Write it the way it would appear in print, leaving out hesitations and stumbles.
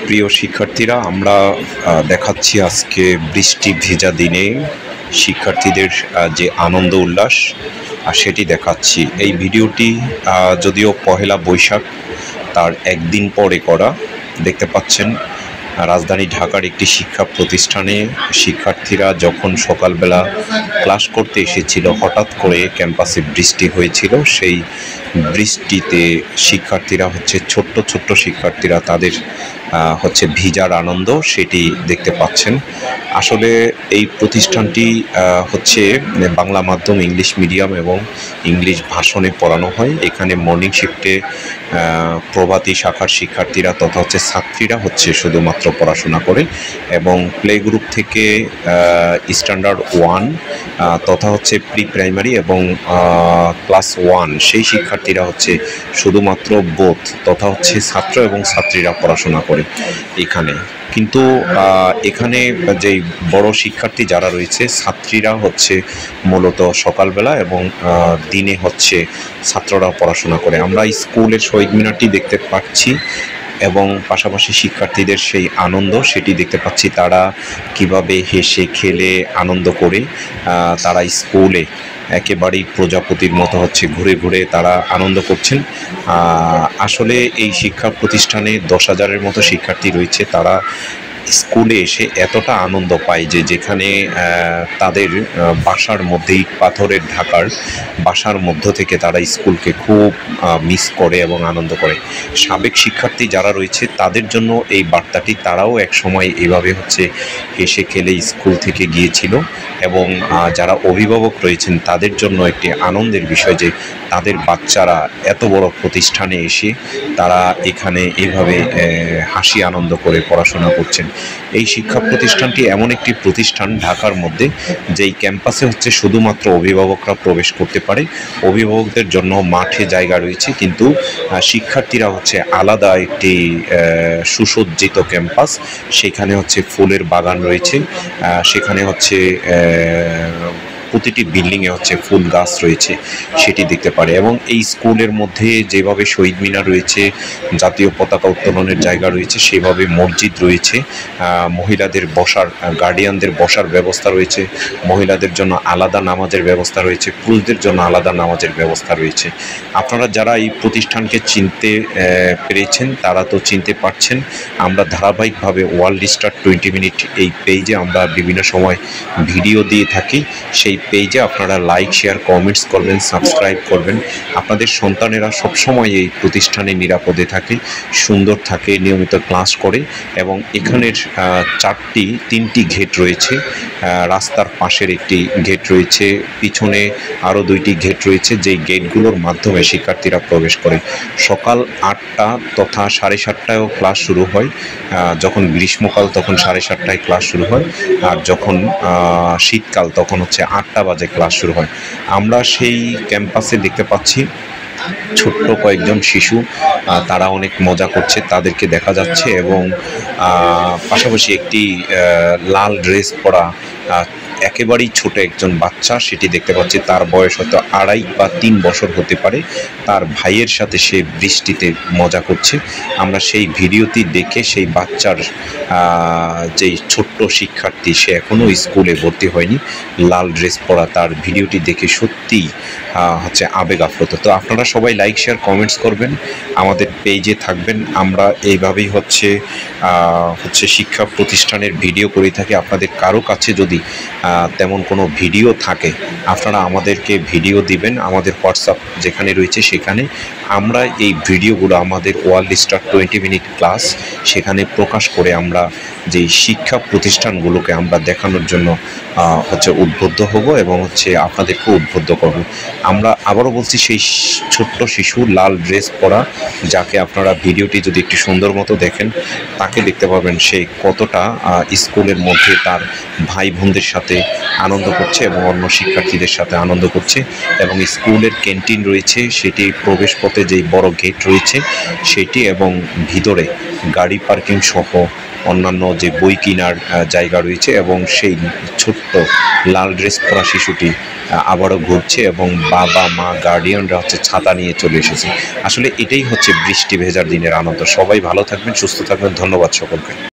প্রিয় শিক্ষার্থীরা, আমরা দেখাচ্ছি আজকে বৃষ্টি ভেজা দিনে শিক্ষার্থীদের যে আনন্দ উল্লাস সেটি দেখাচ্ছি। এই ভিডিওটি যদিও পহেলা বৈশাখ তার একদিন পরে করা। দেখতে পাচ্ছেন রাজধানী ঢাকার একটি শিক্ষা প্রতিষ্ঠানে শিক্ষার্থীরা যখন সকালবেলা ক্লাস করতে এসেছিল, হঠাৎ করে ক্যাম্পাসে বৃষ্টি হয়েছিল। সেই বৃষ্টিতে শিক্ষার্থীরা ছোট্ট ছোট্ট শিক্ষার্থীরা তাদের ভিজার আনন্দ সেটি দেখতে পাচ্ছেন। আসলে এই প্রতিষ্ঠানটি বাংলা মাধ্যম, ইংলিশ মিডিয়াম এবং ইংলিশ ভাষণে পড়ানো হয়। এখানে মর্নিং শিফটে প্রভাতী শাখার শিক্ষার্থীরা তথা ছাত্রীরা শুধুমাত্র পড়াশোনা করে, এবং প্লে গ্রুপ থেকে স্ট্যান্ডার্ড 1 তথা প্রি প্রাইমারি এবং ক্লাস 1 সেই শিক্ষার্থীরা শুধুমাত্র বোথ তথা ছাত্র এবং ছাত্রীরা পড়াশোনা করে এখানে। কিন্তু এখানে যে বড় শিক্ষার্থী যারা রয়েছে, ছাত্রীরা মূলত সকালবেলা এবং দিনে ছাত্ররা পড়াশোনা করে। আমরা স্কুলের শহীদ মিনারটি দেখতে পাচ্ছি এবং পাশাপাশি শিক্ষার্থীদের সেই আনন্দ সেটি দেখতে পাচ্ছি। তারা কিভাবে হেসে খেলে আনন্দ করে তারা স্কুলে একেবারেই প্রজাপতির মতো ঘুরে ঘুরে তারা আনন্দ করছেন। আসলে এই শিক্ষা প্রতিষ্ঠানে 10,000-এর মতো শিক্ষার্থী রয়েছে। তারা স্কুলে এসে এতটা আনন্দ পায় যে যেখানে তাদের বাসার মধ্যে ইট পাথরের ঢাকার বাসার মধ্য থেকে তারা স্কুলকে খুব মিস করে এবং আনন্দ করে। সাবেক শিক্ষার্থী যারা রয়েছে তাদের জন্য এই বার্তাটি, তারাও এক সময় এইভাবে হেসে খেলে স্কুল থেকে গিয়েছিল, এবং যারা অভিভাবক রয়েছেন তাদের জন্য একটি আনন্দের বিষয় যে তাদের বাচ্চারা এত বড় প্রতিষ্ঠানে এসে তারা এখানে এইভাবে হাসি আনন্দ করে পড়াশোনা করছেন। এই শিক্ষা প্রতিষ্ঠানটি এমন একটি প্রতিষ্ঠান ঢাকার মধ্যে যেই ক্যাম্পাসে শুধুমাত্র অভিভাবকরা প্রবেশ করতে পারে। অভিভাবকদের জন্য মাঠে জায়গা রয়েছে, কিন্তু শিক্ষার্থীরা আলাদা একটি সুসজ্জিত ক্যাম্পাস। সেখানে ফুলের বাগান রয়েছে, সেখানে প্রতিটি বিল্ডিংয়ে ফুল গাছ রয়েছে সেটি দেখতে পারে। এবং এই স্কুলের মধ্যে যেভাবে শহীদ মিনার রয়েছে, জাতীয় পতাকা উত্তোলনের জায়গা রয়েছে, সেভাবে মসজিদ রয়েছে, মহিলাদের বসার, গার্ডিয়ানদের বসার ব্যবস্থা রয়েছে, মহিলাদের জন্য আলাদা নামাজের ব্যবস্থা রয়েছে, পুরুষদের জন্য আলাদা নামাজের ব্যবস্থা রয়েছে। আপনারা যারা এই প্রতিষ্ঠানকে চিনতে পেরেছেন তারা তো চিনতে পারছেন। আমরা ধারাবাহিকভাবে ওয়ার্ল্ড স্টার 20 মিনিট এই পেজে আমরা বিভিন্ন সময় ভিডিও দিয়ে থাকি। সেই পেজে আপনারা লাইক, শেয়ার, কমেন্টস করবেন, সাবস্ক্রাইব করবেন। আপনাদের সন্তানেরা সবসময় এই প্রতিষ্ঠানে নিরাপদে থাকে, সুন্দর থাকে, নিয়মিত ক্লাস করে। এবং এখানের 3টি গেট রয়েছে। রাস্তার পাশের একটি গেট রয়েছে, পিছনে আরও 2টি গেট রয়েছে, যেই গেটগুলোর মাধ্যমে শিক্ষার্থীরা প্রবেশ করে। সকাল 8টা তথা 7:30টায়ও ক্লাস শুরু হয়। যখন গ্রীষ্মকাল তখন 7:30টায় ক্লাস শুরু হয়, আর যখন শীতকাল তখন 8টা বাজে ক্লাস শুরু হয়। আমরা সেই ক্যাম্পাসে দেখতে পাচ্ছি ছোট্ট কয়েকজন শিশু, তারা অনেক মজা করছে, তাদেরকে দেখা যাচ্ছে। এবং পাশাপাশি একটি লাল ড্রেস পরা একেবারেই ছোট একজন বাচ্চা, সেটি দেখতে পাচ্ছি। তার বয়স 2.5 বা 3 বছর হতে পারে। তার ভাইয়ের সাথে সে বৃষ্টিতে মজা করছে। আমরা সেই ভিডিওটি দেখে সেই বাচ্চার যেই ছোট্ট শিক্ষার্থী, সে এখনও স্কুলে ভর্তি হয়নি, লাল ড্রেস পরা, তার ভিডিওটি দেখে সত্যিই আবেগ আপ্লুত। তো আপনারা সবাই লাইক, শেয়ার, কমেন্টস করবেন, আমাদের পেজে থাকবেন। আমরা এইভাবেই শিক্ষা প্রতিষ্ঠানের ভিডিও করে থাকি। আপনাদের কারো কাছে যদি তেমন কোনো ভিডিও থাকে আপনারা আমাদেরকে ভিডিও দিবেন। আমাদের হোয়াটসঅ্যাপ যেখানে রয়েছে সেখানে আমরা এই ভিডিওগুলো আমাদের ওয়ার্ল্ড স্টার 20 মিনিট ক্লাস সেখানে প্রকাশ করে আমরা যে শিক্ষা প্রতিষ্ঠানগুলোকে আমরা দেখানোর জন্য উদ্বুদ্ধ হব এবং আপনাদেরকে উদ্বুদ্ধ করব। আমরা আবারও বলছি, সেই ছোট্ট শিশু লাল ড্রেস পরা, যাকে আপনারা ভিডিওটি যদি একটু সুন্দর মতো দেখেন তাকে দেখতে পাবেন সে কতটা স্কুলের মধ্যে তার ভাই বোনদের সাথে আনন্দ করছে এবং অন্য শিক্ষার্থীদের সাথে আনন্দ করছে। এবং স্কুলের ক্যান্টিন রয়েছে, সেটি প্রবেশপথে যেই বড় গেট রয়েছে সেটি, এবং ভিতরে গাড়ি পার্কিং সহ অন্যান্য যে বই কেনার জায়গা রয়েছে। এবং সেই ছোট্ট লাল ড্রেস পরা শিশুটি আবারও ঘুরছে, এবং বাবা মা গার্ডিয়ানরা ছাতা নিয়ে চলে এসেছে। আসলে এটাই হচ্ছে বৃষ্টি ভেজার দিনের আনন্দ। সবাই ভালো থাকবেন, সুস্থ থাকবেন। ধন্যবাদ সকলকে।